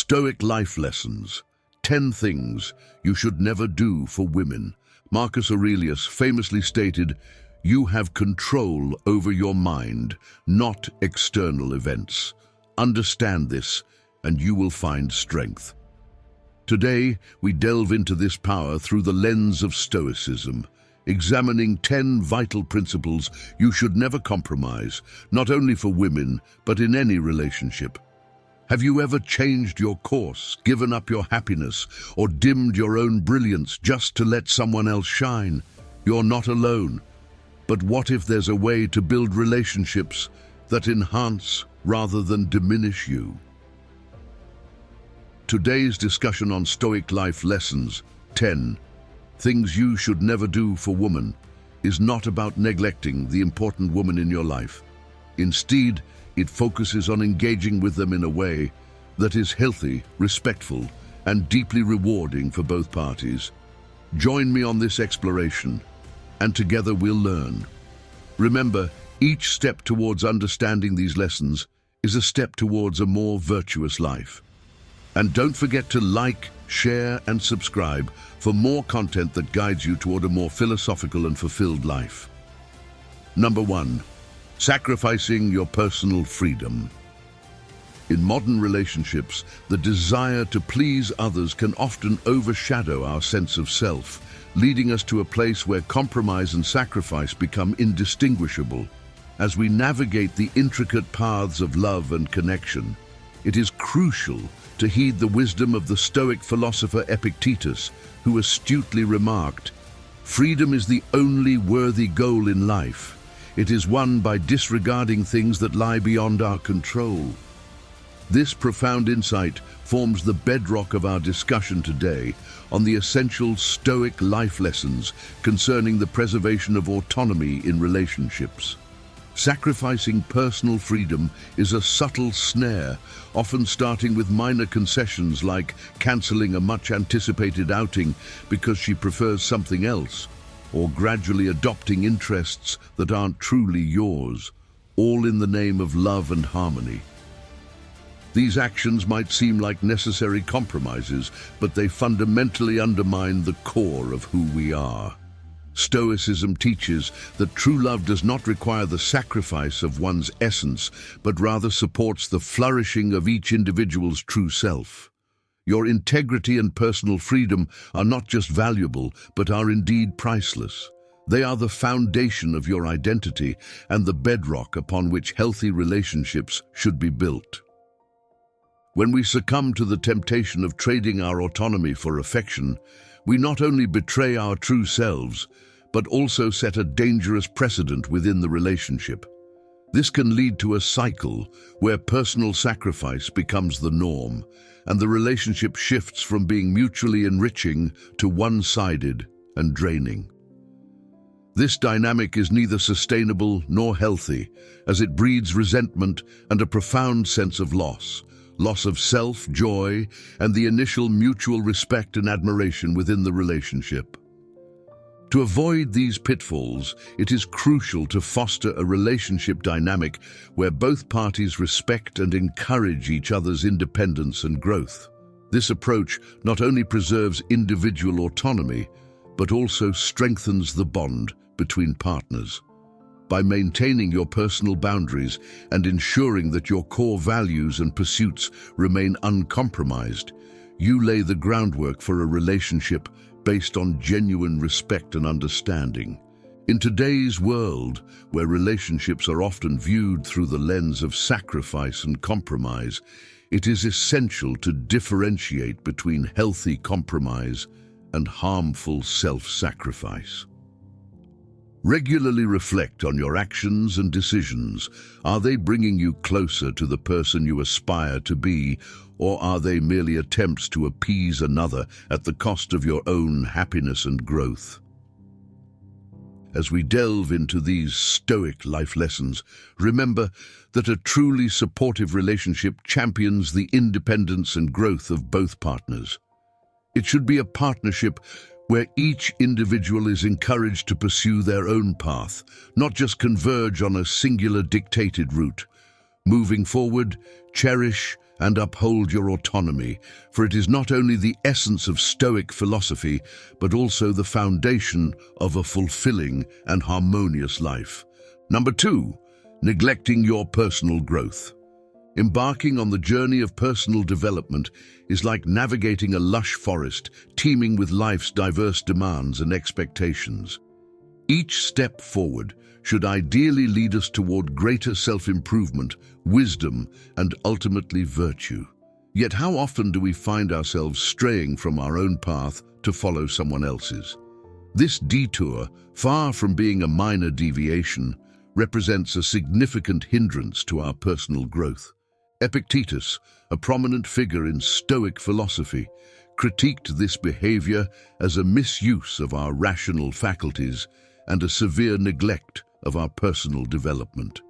Stoic life lessons. 10 things you should never do for women. Marcus Aurelius famously stated, "You have control over your mind, not external events. Understand this, and you will find strength." Today, we delve into this power through the lens of Stoicism, examining 10 vital principles you should never compromise, not only for women, but in any relationship. Have you ever changed your course, given up your happiness, or dimmed your own brilliance just to let someone else shine? You're not alone. But what if there's a way to build relationships that enhance rather than diminish you? Today's discussion on Stoic life lessons, 10 things you should never do for women, is not about neglecting the important woman in your life. Instead, it focuses on engaging with them in a way that is healthy, respectful, and deeply rewarding for both parties. Join me on this exploration, and together we'll learn. Remember, each step towards understanding these lessons is a step towards a more virtuous life. And don't forget to like, share, and subscribe for more content that guides you toward a more philosophical and fulfilled life. Number 1. Sacrificing your personal freedom. In modern relationships, the desire to please others can often overshadow our sense of self, leading us to a place where compromise and sacrifice become indistinguishable. As we navigate the intricate paths of love and connection, it is crucial to heed the wisdom of the Stoic philosopher Epictetus, who astutely remarked, "Freedom is the only worthy goal in life. It is won by disregarding things that lie beyond our control." This profound insight forms the bedrock of our discussion today on the essential Stoic life lessons concerning the preservation of autonomy in relationships. Sacrificing personal freedom is a subtle snare, often starting with minor concessions like canceling a much-anticipated outing because she prefers something else, or gradually adopting interests that aren't truly yours, all in the name of love and harmony. These actions might seem like necessary compromises, but they fundamentally undermine the core of who we are. Stoicism teaches that true love does not require the sacrifice of one's essence, but rather supports the flourishing of each individual's true self. Your integrity and personal freedom are not just valuable, but are indeed priceless. They are the foundation of your identity and the bedrock upon which healthy relationships should be built. When we succumb to the temptation of trading our autonomy for affection, we not only betray our true selves, but also set a dangerous precedent within the relationship. This can lead to a cycle where personal sacrifice becomes the norm, and the relationship shifts from being mutually enriching to one-sided and draining. This dynamic is neither sustainable nor healthy, as it breeds resentment and a profound sense of loss of self, joy, and the initial mutual respect and admiration within the relationship. To avoid these pitfalls, it is crucial to foster a relationship dynamic where both parties respect and encourage each other's independence and growth. This approach not only preserves individual autonomy, but also strengthens the bond between partners. By maintaining your personal boundaries and ensuring that your core values and pursuits remain uncompromised, you lay the groundwork for a relationship based on genuine respect and understanding. In today's world, where relationships are often viewed through the lens of sacrifice and compromise, it is essential to differentiate between healthy compromise and harmful self-sacrifice. Regularly reflect on your actions and decisions. Are they bringing you closer to the person you aspire to be, or are they merely attempts to appease another at the cost of your own happiness and growth? As we delve into these Stoic life lessons, remember that a truly supportive relationship champions the independence and growth of both partners. It should be a partnership where each individual is encouraged to pursue their own path, not just converge on a singular dictated route. Moving forward, cherish and uphold your autonomy, for it is not only the essence of Stoic philosophy, but also the foundation of a fulfilling and harmonious life. Number 2, neglecting your personal growth. Embarking on the journey of personal development is like navigating a lush forest teeming with life's diverse demands and expectations. Each step forward should ideally lead us toward greater self-improvement, wisdom, and ultimately virtue. Yet how often do we find ourselves straying from our own path to follow someone else's? This detour, far from being a minor deviation, represents a significant hindrance to our personal growth. Epictetus, a prominent figure in Stoic philosophy, critiqued this behavior as a misuse of our rational faculties and a severe neglect of our personal development.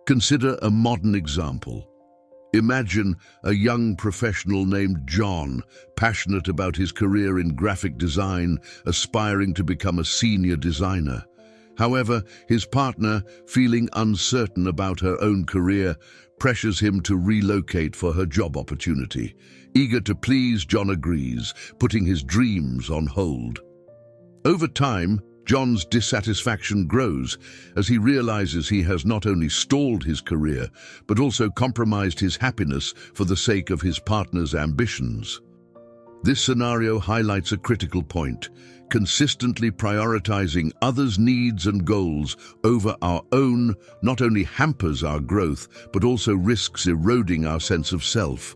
Consider a modern example. Imagine a young professional named John, passionate about his career in graphic design, aspiring to become a senior designer. However, his partner, feeling uncertain about her own career, pressures him to relocate for her job opportunity. Eager to please, John agrees, putting his dreams on hold. Over time, John's dissatisfaction grows as he realizes he has not only stalled his career, but also compromised his happiness for the sake of his partner's ambitions. This scenario highlights a critical point. Consistently prioritizing others' needs and goals over our own not only hampers our growth, but also risks eroding our sense of self.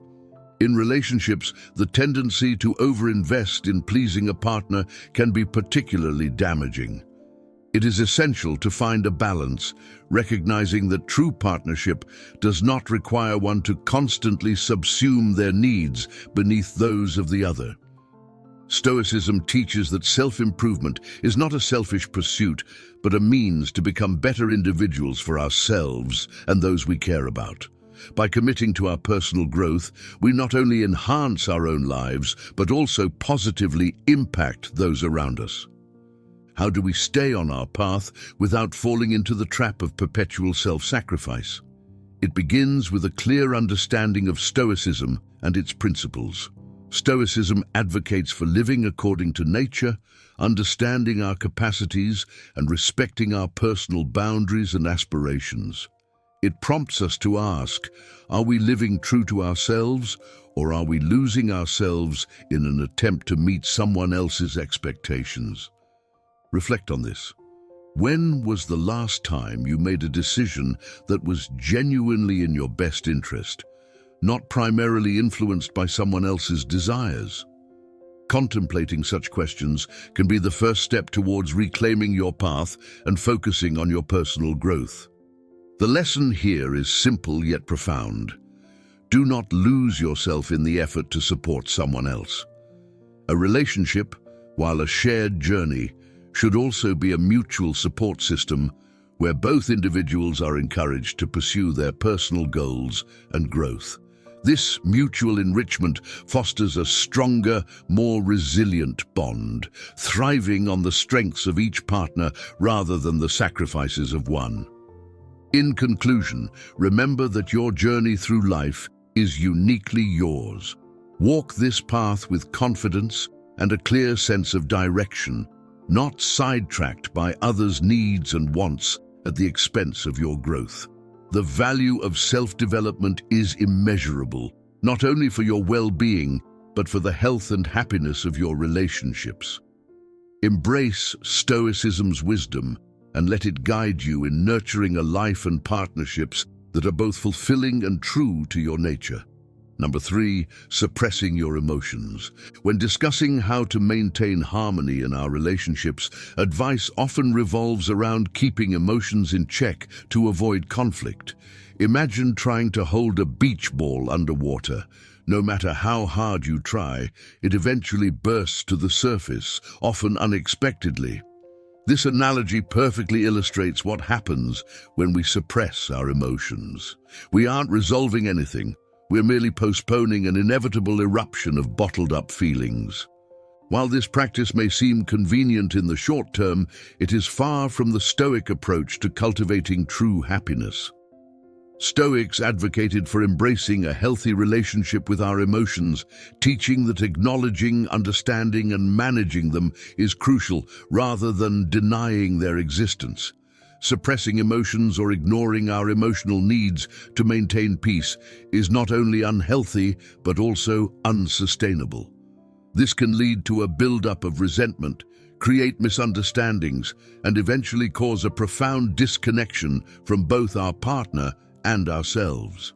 In relationships, the tendency to overinvest in pleasing a partner can be particularly damaging. It is essential to find a balance, recognizing that true partnership does not require one to constantly subsume their needs beneath those of the other. Stoicism teaches that self-improvement is not a selfish pursuit, but a means to become better individuals for ourselves and those we care about. By committing to our personal growth, we not only enhance our own lives, but also positively impact those around us. How do we stay on our path without falling into the trap of perpetual self-sacrifice? It begins with a clear understanding of Stoicism and its principles. Stoicism advocates for living according to nature, understanding our capacities, and respecting our personal boundaries and aspirations. It prompts us to ask, are we living true to ourselves, or are we losing ourselves in an attempt to meet someone else's expectations? Reflect on this. When was the last time you made a decision that was genuinely in your best interest, not primarily influenced by someone else's desires? Contemplating such questions can be the first step towards reclaiming your path and focusing on your personal growth. The lesson here is simple yet profound. Do not lose yourself in the effort to support someone else. A relationship, while a shared journey, should also be a mutual support system where both individuals are encouraged to pursue their personal goals and growth. This mutual enrichment fosters a stronger, more resilient bond, thriving on the strengths of each partner rather than the sacrifices of one. In conclusion, remember that your journey through life is uniquely yours. Walk this path with confidence and a clear sense of direction, not sidetracked by others' needs and wants at the expense of your growth. The value of self-development is immeasurable, not only for your well-being, but for the health and happiness of your relationships. Embrace Stoicism's wisdom and let it guide you in nurturing a life and partnerships that are both fulfilling and true to your nature. Number 3, suppressing your emotions. When discussing how to maintain harmony in our relationships, advice often revolves around keeping emotions in check to avoid conflict. Imagine trying to hold a beach ball underwater. No matter how hard you try, it eventually bursts to the surface, often unexpectedly. This analogy perfectly illustrates what happens when we suppress our emotions. We aren't resolving anything. We're merely postponing an inevitable eruption of bottled-up feelings. While this practice may seem convenient in the short term, it is far from the Stoic approach to cultivating true happiness. Stoics advocated for embracing a healthy relationship with our emotions, teaching that acknowledging, understanding, and managing them is crucial rather than denying their existence. Suppressing emotions or ignoring our emotional needs to maintain peace is not only unhealthy but also unsustainable. This can lead to a buildup of resentment, create misunderstandings, and eventually cause a profound disconnection from both our partner and ourselves.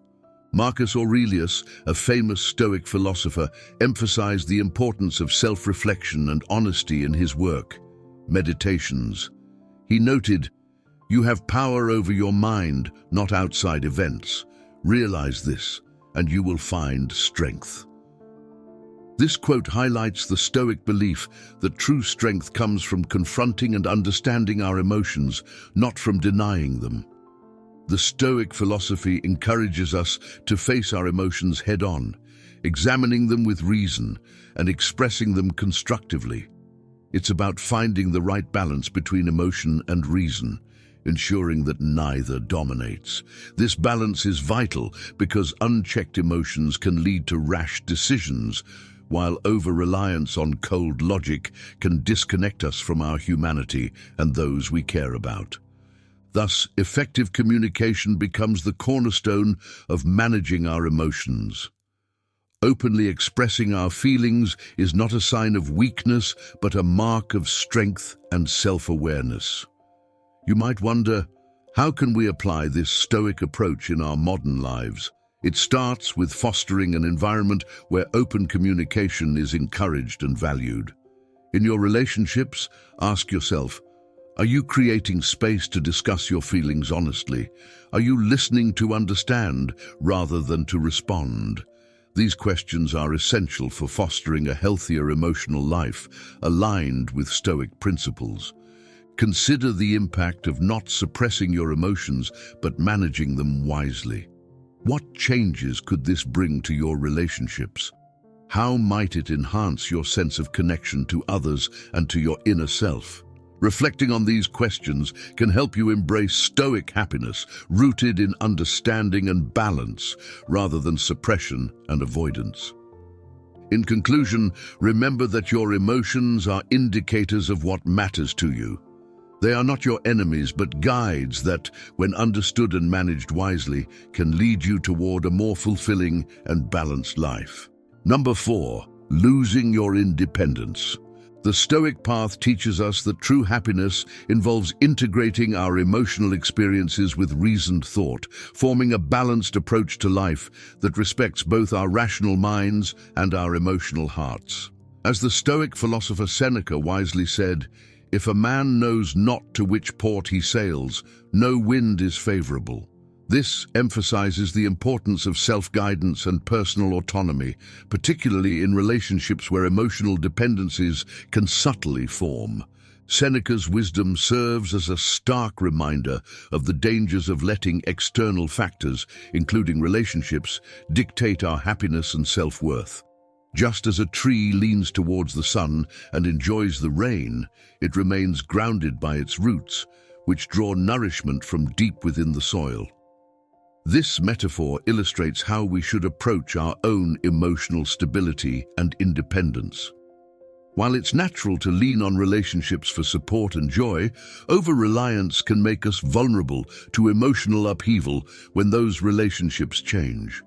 Marcus Aurelius, a famous Stoic philosopher, emphasized the importance of self-reflection and honesty in his work, Meditations. He noted, "You have power over your mind, not outside events. Realize this, and you will find strength." This quote highlights the Stoic belief that true strength comes from confronting and understanding our emotions, not from denying them. The Stoic philosophy encourages us to face our emotions head-on, examining them with reason and expressing them constructively. It's about finding the right balance between emotion and reason, ensuring that neither dominates. This balance is vital because unchecked emotions can lead to rash decisions, while over-reliance on cold logic can disconnect us from our humanity and those we care about. Thus, effective communication becomes the cornerstone of managing our emotions. Openly expressing our feelings is not a sign of weakness, but a mark of strength and self-awareness. You might wonder, how can we apply this Stoic approach in our modern lives? It starts with fostering an environment where open communication is encouraged and valued. In your relationships, ask yourself, are you creating space to discuss your feelings honestly? Are you listening to understand rather than to respond? These questions are essential for fostering a healthier emotional life, aligned with Stoic principles. Consider the impact of not suppressing your emotions, but managing them wisely. What changes could this bring to your relationships? How might it enhance your sense of connection to others and to your inner self? Reflecting on these questions can help you embrace Stoic happiness, rooted in understanding and balance, rather than suppression and avoidance. In conclusion, remember that your emotions are indicators of what matters to you. They are not your enemies, but guides that, when understood and managed wisely, can lead you toward a more fulfilling and balanced life. Number 4, losing your independence. The Stoic path teaches us that true happiness involves integrating our emotional experiences with reasoned thought, forming a balanced approach to life that respects both our rational minds and our emotional hearts. As the Stoic philosopher Seneca wisely said, "If a man knows not to which port he sails, no wind is favorable." This emphasizes the importance of self-guidance and personal autonomy, particularly in relationships where emotional dependencies can subtly form. Seneca's wisdom serves as a stark reminder of the dangers of letting external factors, including relationships, dictate our happiness and self-worth. Just as a tree leans towards the sun and enjoys the rain, it remains grounded by its roots, which draw nourishment from deep within the soil. This metaphor illustrates how we should approach our own emotional stability and independence. While it's natural to lean on relationships for support and joy, over-reliance can make us vulnerable to emotional upheaval when those relationships change.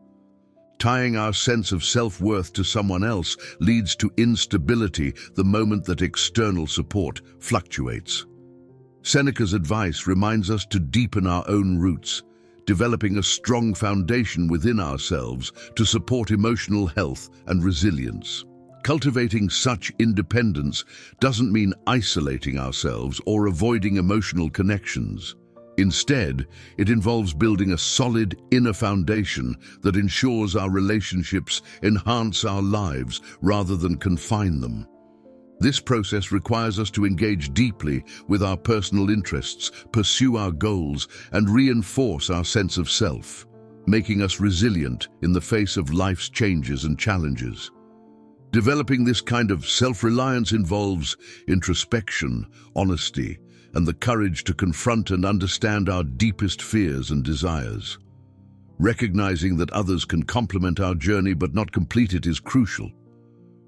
Tying our sense of self-worth to someone else leads to instability the moment that external support fluctuates. Seneca's advice reminds us to deepen our own roots, developing a strong foundation within ourselves to support emotional health and resilience. Cultivating such independence doesn't mean isolating ourselves or avoiding emotional connections. Instead, it involves building a solid inner foundation that ensures our relationships enhance our lives rather than confine them. This process requires us to engage deeply with our personal interests, pursue our goals, and reinforce our sense of self, making us resilient in the face of life's changes and challenges. Developing this kind of self-reliance involves introspection, honesty, and the courage to confront and understand our deepest fears and desires. Recognizing that others can complement our journey but not complete it is crucial.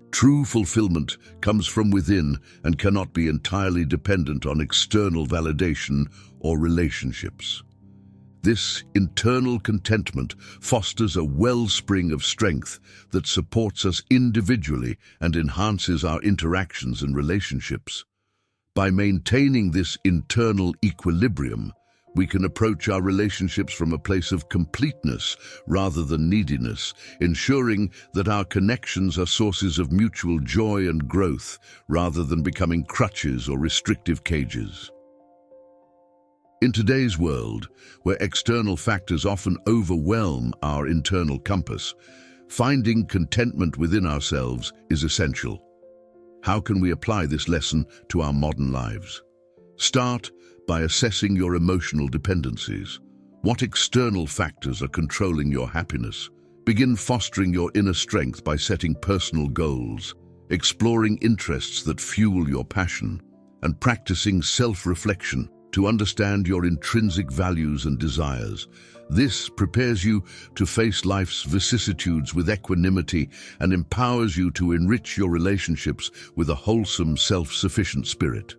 True fulfillment comes from within and cannot be entirely dependent on external validation or relationships. This internal contentment fosters a wellspring of strength that supports us individually and enhances our interactions and relationships. By maintaining this internal equilibrium, we can approach our relationships from a place of completeness rather than neediness, ensuring that our connections are sources of mutual joy and growth rather than becoming crutches or restrictive cages. In today's world, where external factors often overwhelm our internal compass, finding contentment within ourselves is essential. How can we apply this lesson to our modern lives? Start by assessing your emotional dependencies. What external factors are controlling your happiness? Begin fostering your inner strength by setting personal goals, exploring interests that fuel your passion, and practicing self-reflection to understand your intrinsic values and desires. This prepares you to face life's vicissitudes with equanimity and empowers you to enrich your relationships with a wholesome, self-sufficient spirit.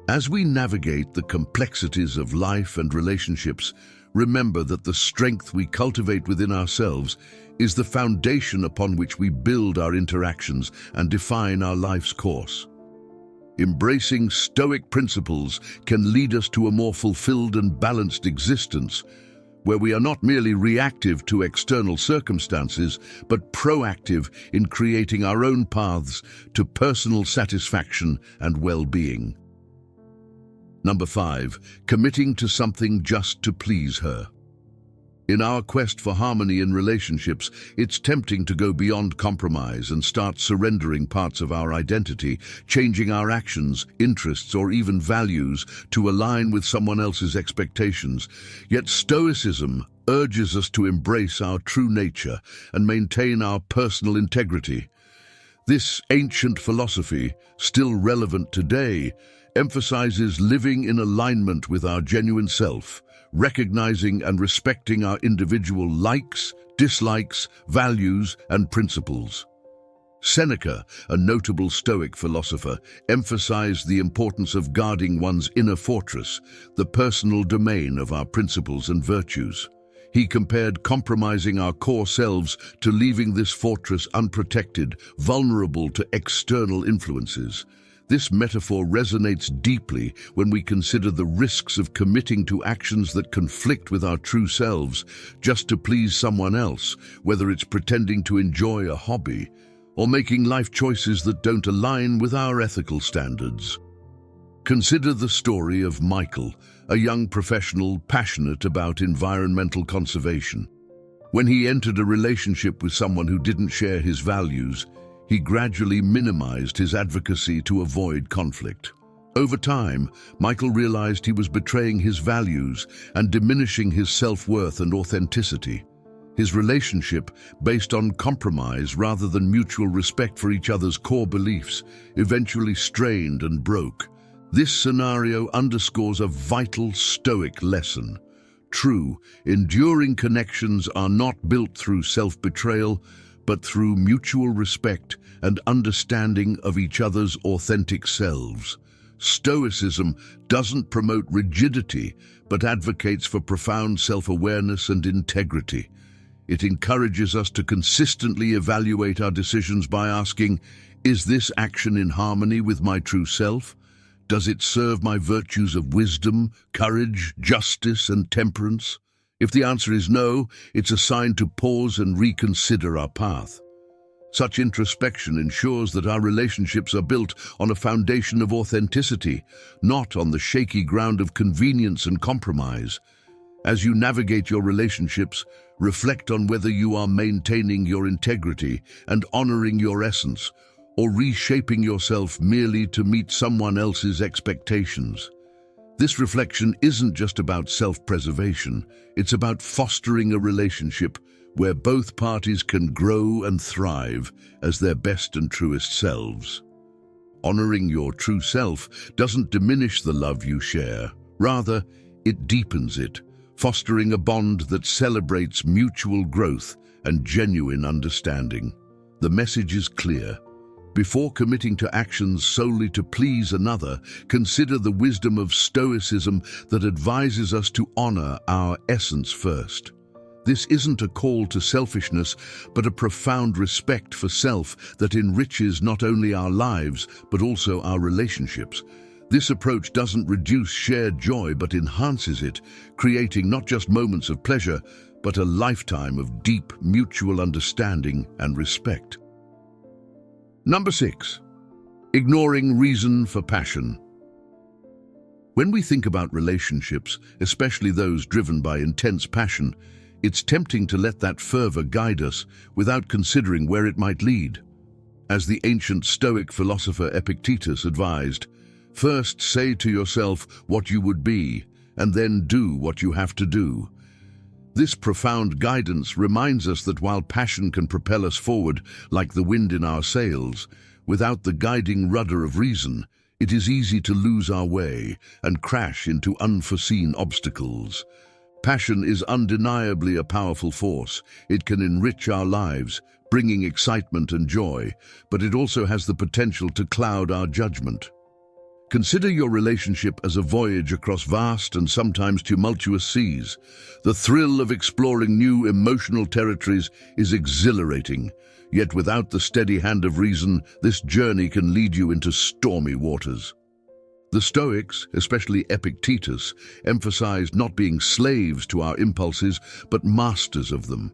As we navigate the complexities of life and relationships, remember that the strength we cultivate within ourselves is the foundation upon which we build our interactions and define our life's course. Embracing Stoic principles can lead us to a more fulfilled and balanced existence, where we are not merely reactive to external circumstances, but proactive in creating our own paths to personal satisfaction and well-being. Number 5, committing to something just to please her. In our quest for harmony in relationships, it's tempting to go beyond compromise and start surrendering parts of our identity, changing our actions, interests, or even values to align with someone else's expectations. Yet Stoicism urges us to embrace our true nature and maintain our personal integrity. This ancient philosophy, still relevant today, emphasizes living in alignment with our genuine self, recognizing and respecting our individual likes, dislikes, values, and principles. Seneca, a notable Stoic philosopher, emphasized the importance of guarding one's inner fortress, the personal domain of our principles and virtues. He compared compromising our core selves to leaving this fortress unprotected, vulnerable to external influences. This metaphor resonates deeply when we consider the risks of committing to actions that conflict with our true selves just to please someone else, whether it's pretending to enjoy a hobby or making life choices that don't align with our ethical standards. Consider the story of Michael, a young professional passionate about environmental conservation. When he entered a relationship with someone who didn't share his values, he gradually minimized his advocacy to avoid conflict. Over time, Michael realized he was betraying his values and diminishing his self-worth and authenticity. His relationship, based on compromise rather than mutual respect for each other's core beliefs, eventually strained and broke. This scenario underscores a vital Stoic lesson. True, enduring connections are not built through self-betrayal, but through mutual respect and understanding of each other's authentic selves. Stoicism doesn't promote rigidity, but advocates for profound self-awareness and integrity. It encourages us to consistently evaluate our decisions by asking, is this action in harmony with my true self? Does it serve my virtues of wisdom, courage, justice, and temperance? If the answer is no, it's a sign to pause and reconsider our path. Such introspection ensures that our relationships are built on a foundation of authenticity, not on the shaky ground of convenience and compromise. As you navigate your relationships, reflect on whether you are maintaining your integrity and honoring your essence, or reshaping yourself merely to meet someone else's expectations. This reflection isn't just about self-preservation, it's about fostering a relationship where both parties can grow and thrive as their best and truest selves. Honoring your true self doesn't diminish the love you share. Rather, it deepens it, fostering a bond that celebrates mutual growth and genuine understanding. The message is clear. Before committing to actions solely to please another, consider the wisdom of Stoicism that advises us to honor our essence first. This isn't a call to selfishness, but a profound respect for self that enriches not only our lives, but also our relationships. This approach doesn't reduce shared joy, but enhances it, creating not just moments of pleasure, but a lifetime of deep mutual understanding and respect. Number 6. Ignoring reason for passion. When we think about relationships, especially those driven by intense passion, it's tempting to let that fervor guide us without considering where it might lead. As the ancient Stoic philosopher Epictetus advised, first say to yourself what you would be, and then do what you have to do. This profound guidance reminds us that while passion can propel us forward like the wind in our sails, without the guiding rudder of reason, it is easy to lose our way and crash into unforeseen obstacles. Passion is undeniably a powerful force. It can enrich our lives, bringing excitement and joy, but it also has the potential to cloud our judgment. Consider your relationship as a voyage across vast and sometimes tumultuous seas. The thrill of exploring new emotional territories is exhilarating, yet without the steady hand of reason, this journey can lead you into stormy waters. The Stoics, especially Epictetus, emphasized not being slaves to our impulses, but masters of them.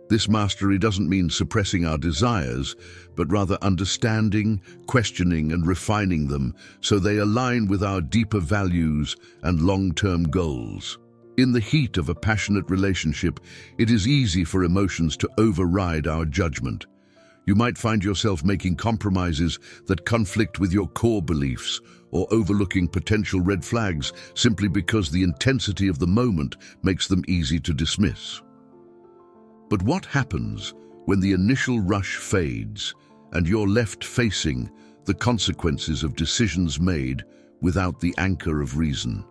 This mastery doesn't mean suppressing our desires, but rather understanding, questioning, and refining them so they align with our deeper values and long-term goals. In the heat of a passionate relationship, it is easy for emotions to override our judgment. You might find yourself making compromises that conflict with your core beliefs or overlooking potential red flags simply because the intensity of the moment makes them easy to dismiss. But what happens when the initial rush fades and you're left facing the consequences of decisions made without the anchor of reason?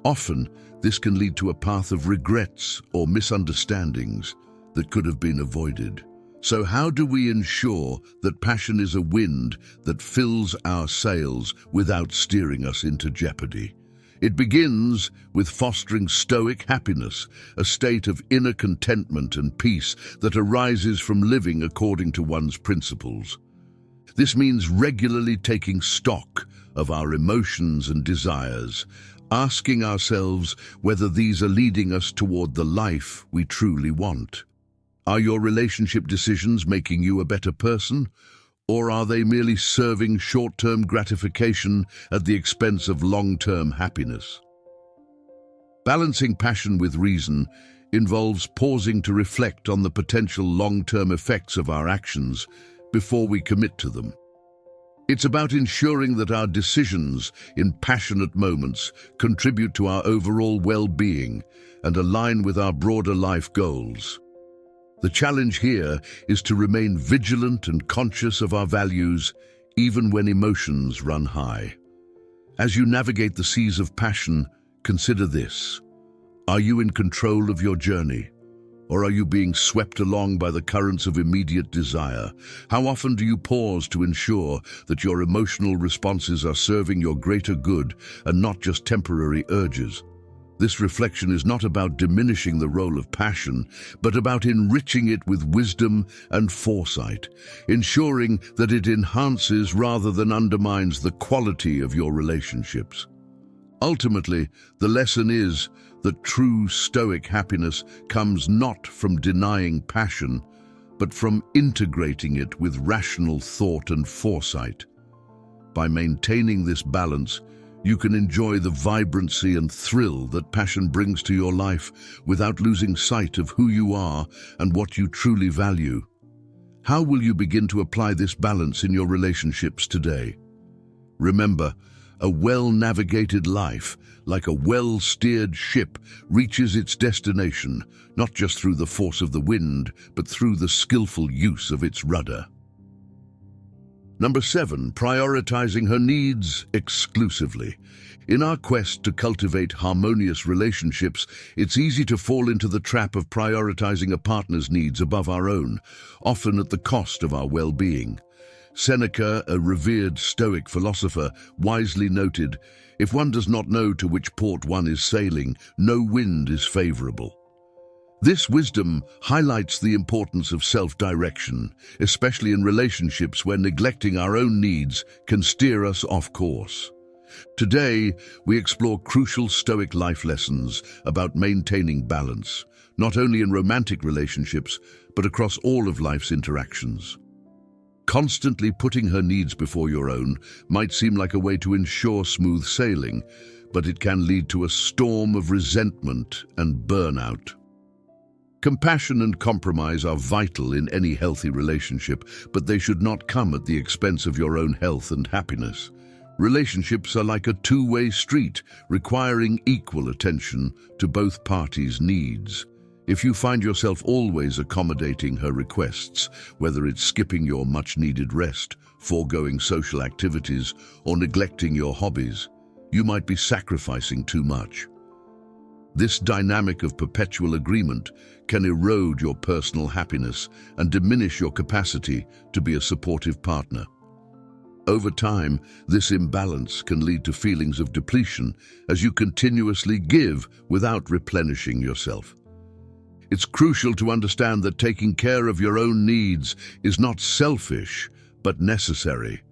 Often, this can lead to a path of regrets or misunderstandings that could have been avoided. So how do we ensure that passion is a wind that fills our sails without steering us into jeopardy? It begins with fostering stoic happiness, a state of inner contentment and peace that arises from living according to one's principles. This means regularly taking stock of our emotions and desires, asking ourselves whether these are leading us toward the life we truly want. Are your relationship decisions making you a better person, or are they merely serving short-term gratification at the expense of long-term happiness? Balancing passion with reason involves pausing to reflect on the potential long-term effects of our actions before we commit to them. It's about ensuring that our decisions in passionate moments contribute to our overall well-being and align with our broader life goals. The challenge here is to remain vigilant and conscious of our values, even when emotions run high. As you navigate the seas of passion, consider this. Are you in control of your journey? Or are you being swept along by the currents of immediate desire? How often do you pause to ensure that your emotional responses are serving your greater good and not just temporary urges? This reflection is not about diminishing the role of passion, but about enriching it with wisdom and foresight, ensuring that it enhances rather than undermines the quality of your relationships. Ultimately, the lesson is that true Stoic happiness comes not from denying passion, but from integrating it with rational thought and foresight. By maintaining this balance, you can enjoy the vibrancy and thrill that passion brings to your life without losing sight of who you are and what you truly value. How will you begin to apply this balance in your relationships today? Remember, a well-navigated life, like a well-steered ship, reaches its destination, not just through the force of the wind, but through the skillful use of its rudder. Number 7, prioritizing her needs exclusively. In our quest to cultivate harmonious relationships, it's easy to fall into the trap of prioritizing a partner's needs above our own, often at the cost of our well-being. Seneca, a revered Stoic philosopher, wisely noted, "If one does not know to which port one is sailing, no wind is favorable." This wisdom highlights the importance of self-direction, especially in relationships where neglecting our own needs can steer us off course. Today, we explore crucial Stoic life lessons about maintaining balance, not only in romantic relationships, but across all of life's interactions. Constantly putting her needs before your own might seem like a way to ensure smooth sailing, but it can lead to a storm of resentment and burnout. Compassion and compromise are vital in any healthy relationship, but they should not come at the expense of your own health and happiness. Relationships are like a two-way street, requiring equal attention to both parties' needs. If you find yourself always accommodating her requests, whether it's skipping your much-needed rest, foregoing social activities, or neglecting your hobbies, you might be sacrificing too much. This dynamic of perpetual agreement can erode your personal happiness and diminish your capacity to be a supportive partner. Over time, this imbalance can lead to feelings of depletion as you continuously give without replenishing yourself. It's crucial to understand that taking care of your own needs is not selfish, but necessary.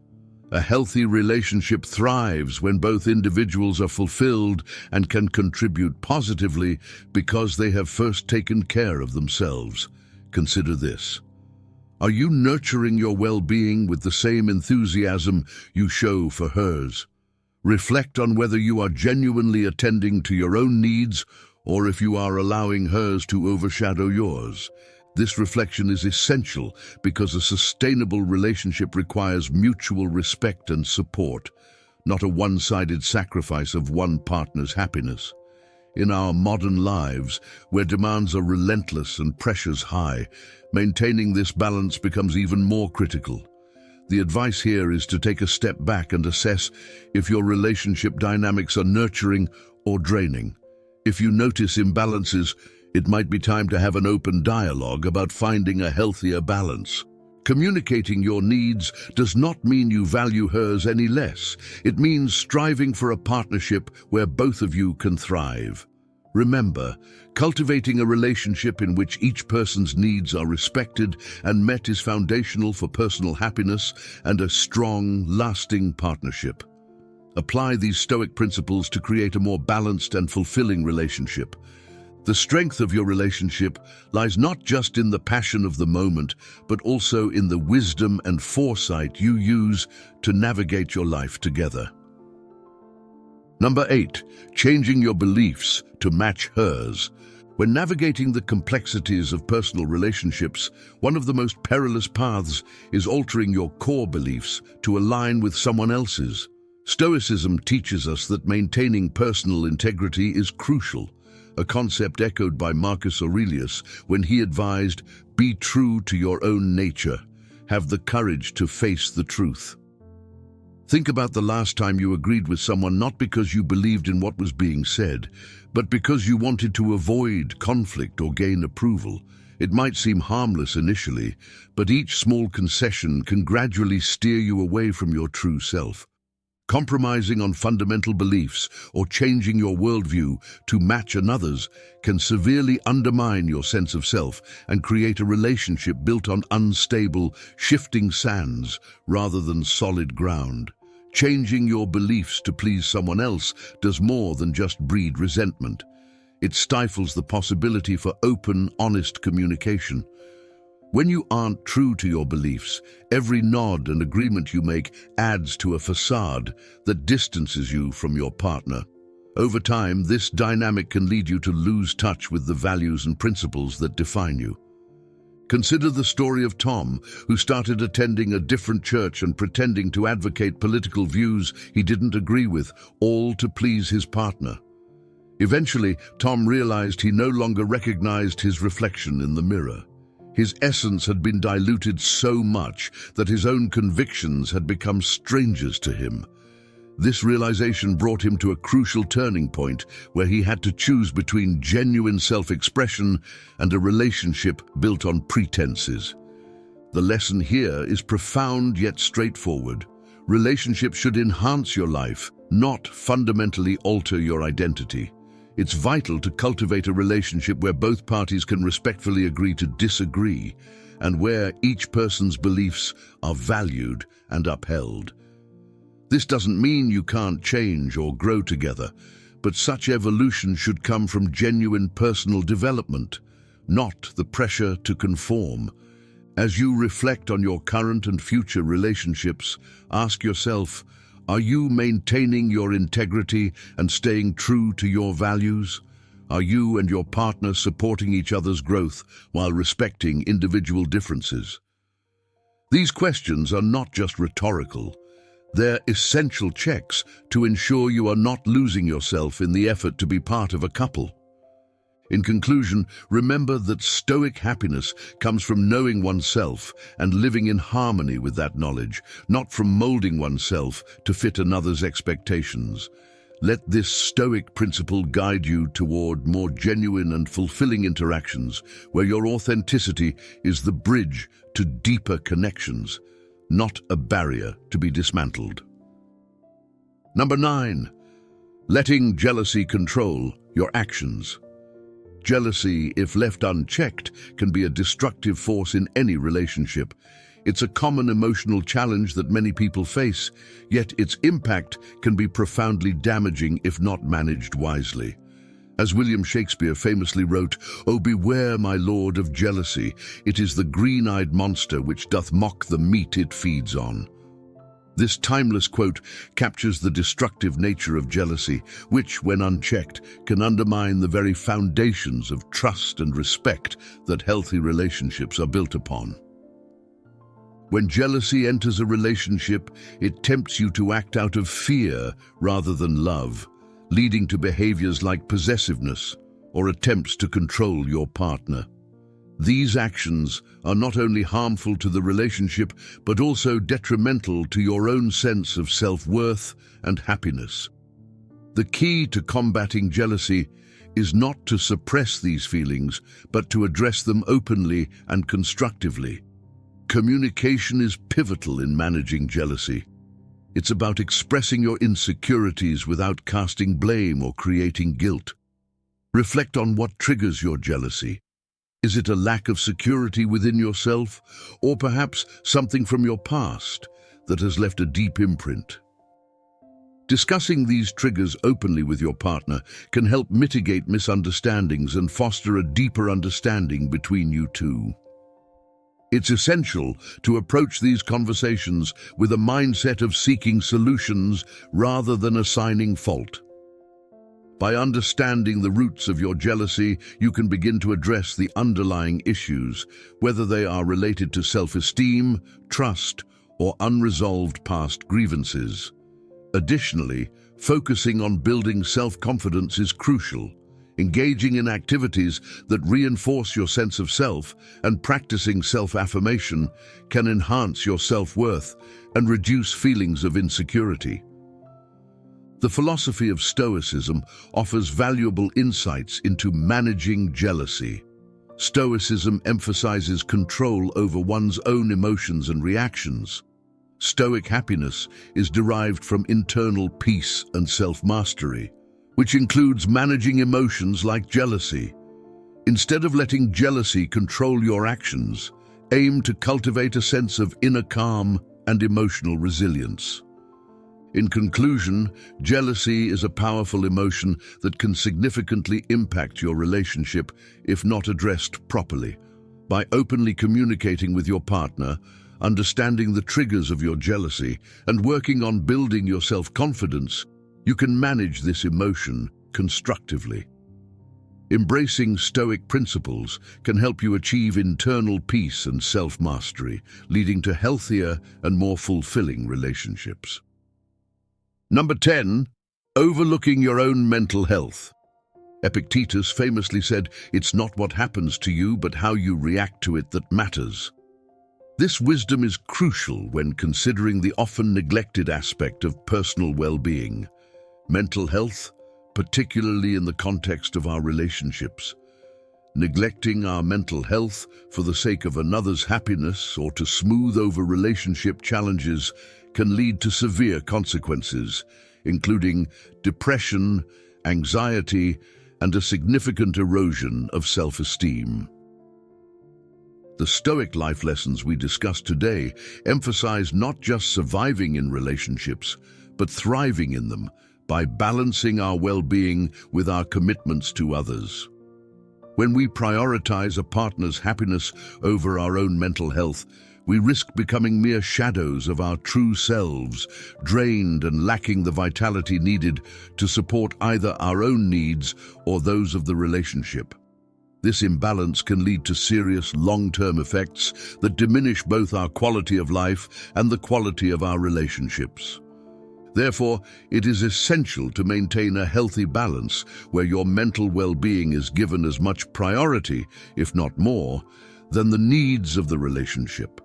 A healthy relationship thrives when both individuals are fulfilled and can contribute positively because they have first taken care of themselves. Consider this. Are you nurturing your well-being with the same enthusiasm you show for hers? Reflect on whether you are genuinely attending to your own needs or if you are allowing hers to overshadow yours. This reflection is essential because a sustainable relationship requires mutual respect and support, not a one-sided sacrifice of one partner's happiness. In our modern lives, where demands are relentless and pressures high, maintaining this balance becomes even more critical. The advice here is to take a step back and assess if your relationship dynamics are nurturing or draining. If you notice imbalances, it might be time to have an open dialogue about finding a healthier balance. Communicating your needs does not mean you value hers any less. It means striving for a partnership where both of you can thrive. Remember, cultivating a relationship in which each person's needs are respected and met is foundational for personal happiness and a strong, lasting partnership. Apply these Stoic principles to create a more balanced and fulfilling relationship. The strength of your relationship lies not just in the passion of the moment, but also in the wisdom and foresight you use to navigate your life together. Number 8, changing your beliefs to match hers. When navigating the complexities of personal relationships, one of the most perilous paths is altering your core beliefs to align with someone else's. Stoicism teaches us that maintaining personal integrity is crucial, a concept echoed by Marcus Aurelius when he advised, "Be true to your own nature. Have the courage to face the truth." Think about the last time you agreed with someone not because you believed in what was being said, but because you wanted to avoid conflict or gain approval. It might seem harmless initially, but each small concession can gradually steer you away from your true self. Compromising on fundamental beliefs or changing your worldview to match another's can severely undermine your sense of self and create a relationship built on unstable, shifting sands rather than solid ground. Changing your beliefs to please someone else does more than just breed resentment. It stifles the possibility for open, honest communication. When you aren't true to your beliefs, every nod and agreement you make adds to a facade that distances you from your partner. Over time, this dynamic can lead you to lose touch with the values and principles that define you. Consider the story of Tom, who started attending a different church and pretending to advocate political views he didn't agree with, all to please his partner. Eventually, Tom realized he no longer recognized his reflection in the mirror. His essence had been diluted so much that his own convictions had become strangers to him. This realization brought him to a crucial turning point where he had to choose between genuine self-expression and a relationship built on pretenses. The lesson here is profound yet straightforward. Relationships should enhance your life, not fundamentally alter your identity. It's vital to cultivate a relationship where both parties can respectfully agree to disagree, and where each person's beliefs are valued and upheld. This doesn't mean you can't change or grow together, but such evolution should come from genuine personal development, not the pressure to conform. As you reflect on your current and future relationships, ask yourself, are you maintaining your integrity and staying true to your values? Are you and your partner supporting each other's growth while respecting individual differences? These questions are not just rhetorical. They're essential checks to ensure you are not losing yourself in the effort to be part of a couple. In conclusion, remember that Stoic happiness comes from knowing oneself and living in harmony with that knowledge, not from molding oneself to fit another's expectations. Let this Stoic principle guide you toward more genuine and fulfilling interactions, where your authenticity is the bridge to deeper connections, not a barrier to be dismantled. Number 9. Letting jealousy control your actions. Jealousy, if left unchecked, can be a destructive force in any relationship. It's a common emotional challenge that many people face, yet its impact can be profoundly damaging if not managed wisely. As William Shakespeare famously wrote, "Oh, beware, my lord, of jealousy. It is the green-eyed monster which doth mock the meat it feeds on." This timeless quote captures the destructive nature of jealousy, which, when unchecked, can undermine the very foundations of trust and respect that healthy relationships are built upon. When jealousy enters a relationship, it tempts you to act out of fear rather than love, leading to behaviors like possessiveness or attempts to control your partner. These actions are not only harmful to the relationship, but also detrimental to your own sense of self-worth and happiness. The key to combating jealousy is not to suppress these feelings, but to address them openly and constructively. Communication is pivotal in managing jealousy. It's about expressing your insecurities without casting blame or creating guilt. Reflect on what triggers your jealousy. Is it a lack of security within yourself, or perhaps something from your past that has left a deep imprint? Discussing these triggers openly with your partner can help mitigate misunderstandings and foster a deeper understanding between you two. It's essential to approach these conversations with a mindset of seeking solutions rather than assigning fault. By understanding the roots of your jealousy, you can begin to address the underlying issues, whether they are related to self-esteem, trust, or unresolved past grievances. Additionally, focusing on building self-confidence is crucial. Engaging in activities that reinforce your sense of self and practicing self-affirmation can enhance your self-worth and reduce feelings of insecurity. The philosophy of Stoicism offers valuable insights into managing jealousy. Stoicism emphasizes control over one's own emotions and reactions. Stoic happiness is derived from internal peace and self-mastery, which includes managing emotions like jealousy. Instead of letting jealousy control your actions, aim to cultivate a sense of inner calm and emotional resilience. In conclusion, jealousy is a powerful emotion that can significantly impact your relationship if not addressed properly. By openly communicating with your partner, understanding the triggers of your jealousy, and working on building your self-confidence, you can manage this emotion constructively. Embracing Stoic principles can help you achieve internal peace and self-mastery, leading to healthier and more fulfilling relationships. Number 10, overlooking your own mental health. Epictetus famously said, "It's not what happens to you, but how you react to it that matters." This wisdom is crucial when considering the often neglected aspect of personal well-being, mental health, particularly in the context of our relationships. Neglecting our mental health for the sake of another's happiness or to smooth over relationship challenges can lead to severe consequences, including depression, anxiety, and a significant erosion of self-esteem. The Stoic life lessons we discussed today emphasize not just surviving in relationships, but thriving in them by balancing our well-being with our commitments to others. When we prioritize a partner's happiness over our own mental health, we risk becoming mere shadows of our true selves, drained and lacking the vitality needed to support either our own needs or those of the relationship. This imbalance can lead to serious long-term effects that diminish both our quality of life and the quality of our relationships. Therefore, it is essential to maintain a healthy balance where your mental well-being is given as much priority, if not more, than the needs of the relationship.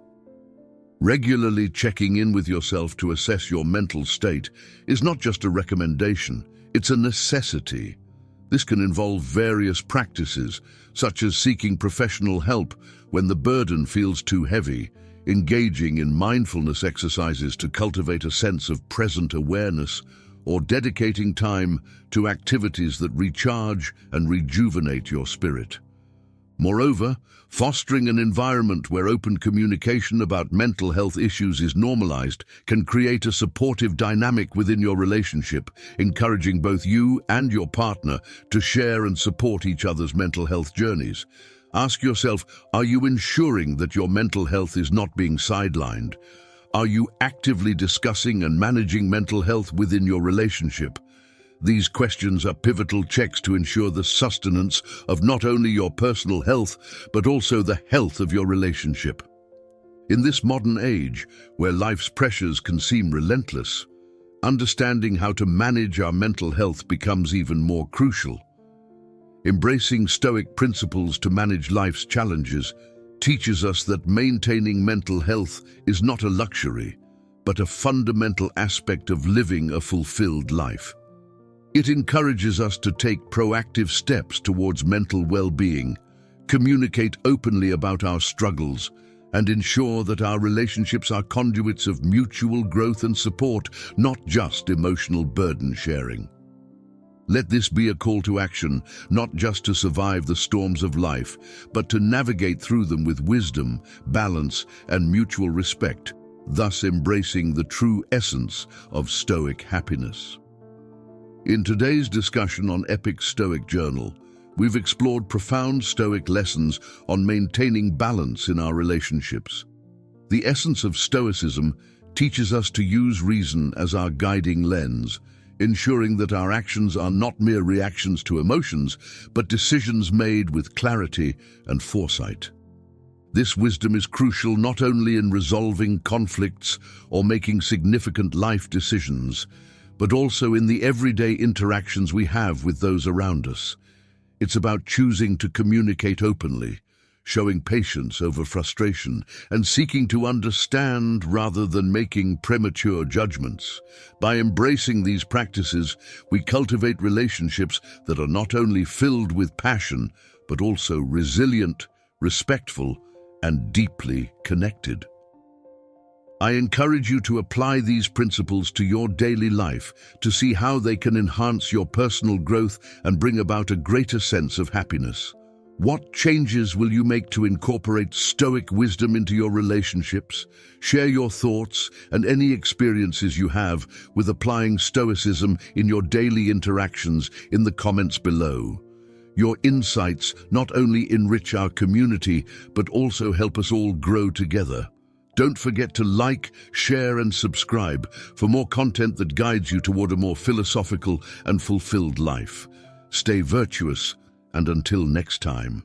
Regularly checking in with yourself to assess your mental state is not just a recommendation, it's a necessity. This can involve various practices, such as seeking professional help when the burden feels too heavy, engaging in mindfulness exercises to cultivate a sense of present awareness, or dedicating time to activities that recharge and rejuvenate your spirit. Moreover, fostering an environment where open communication about mental health issues is normalized can create a supportive dynamic within your relationship, encouraging both you and your partner to share and support each other's mental health journeys. Ask yourself, are you ensuring that your mental health is not being sidelined? Are you actively discussing and managing mental health within your relationship? These questions are pivotal checks to ensure the sustenance of not only your personal health, but also the health of your relationship. In this modern age, where life's pressures can seem relentless, understanding how to manage our mental health becomes even more crucial. Embracing Stoic principles to manage life's challenges teaches us that maintaining mental health is not a luxury, but a fundamental aspect of living a fulfilled life. It encourages us to take proactive steps towards mental well-being, communicate openly about our struggles, and ensure that our relationships are conduits of mutual growth and support, not just emotional burden sharing. Let this be a call to action, not just to survive the storms of life, but to navigate through them with wisdom, balance, and mutual respect, thus embracing the true essence of Stoic happiness. In today's discussion on Epic Stoic Journal, we've explored profound Stoic lessons on maintaining balance in our relationships. The essence of Stoicism teaches us to use reason as our guiding lens, ensuring that our actions are not mere reactions to emotions, but decisions made with clarity and foresight. This wisdom is crucial not only in resolving conflicts or making significant life decisions, but also in the everyday interactions we have with those around us. It's about choosing to communicate openly, showing patience over frustration, and seeking to understand rather than making premature judgments. By embracing these practices, we cultivate relationships that are not only filled with passion, but also resilient, respectful, and deeply connected. I encourage you to apply these principles to your daily life to see how they can enhance your personal growth and bring about a greater sense of happiness. What changes will you make to incorporate Stoic wisdom into your relationships? Share your thoughts and any experiences you have with applying Stoicism in your daily interactions in the comments below. Your insights not only enrich our community, but also help us all grow together. Don't forget to like, share, and subscribe for more content that guides you toward a more philosophical and fulfilled life. Stay virtuous, and until next time.